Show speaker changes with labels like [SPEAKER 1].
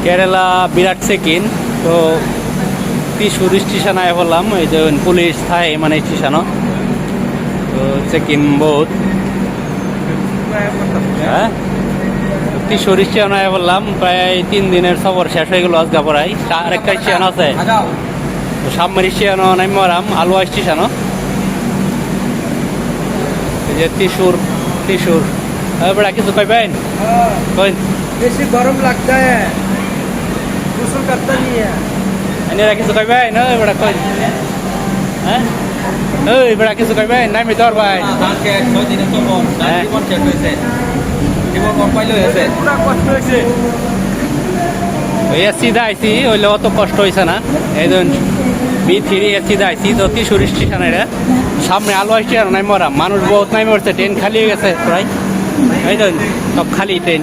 [SPEAKER 1] কেরালা বিরাট চেকিন তো ত্রিশুর স্টেশন আয় বললাম এই যে পুলিশ থাই মানে স্টেশনও তো চেকিন বহুত হ্যাঁ ত্রিশুর স্টেশন আয় বললাম প্রায় 3 দিনের সফর শেষ হয়ে গেল আজকা পড়াই আরেকটা স্টেশন আছে তো সামনের স্টেশনও নাইমারাম আলুয়া স্টেশনও এই যে ত্রিশুর ত্রিশুর बड़ा किस पाइन कोई
[SPEAKER 2] बेसी गरम लगता है गुसल करता नहीं है
[SPEAKER 1] अन्य किस पाइन ना बड़ा कोई हैं ओए बड़ा किस पाइन नहीं मितर भाई
[SPEAKER 3] ধান কে 6 দিনে তো বন
[SPEAKER 1] হ্যাঁ।
[SPEAKER 3] জীবন শেষ হয়েছে জীবন কম পাইলো হয়েছে
[SPEAKER 2] पूरा कष्ट হয়েছে
[SPEAKER 1] ওই সিধা আইছি হইলে অত কষ্ট হইছে না এই ধরুন B3 সিধা আইছি তো ত্রিশুর স্টেশন এটা সামনে আলুয়া স্টেশন নাই মরা মানুষ বহুত নাই মরছে ট্রেন খালি হয়ে গেছে প্রায় এই ধরুন সব খালি ট্রেন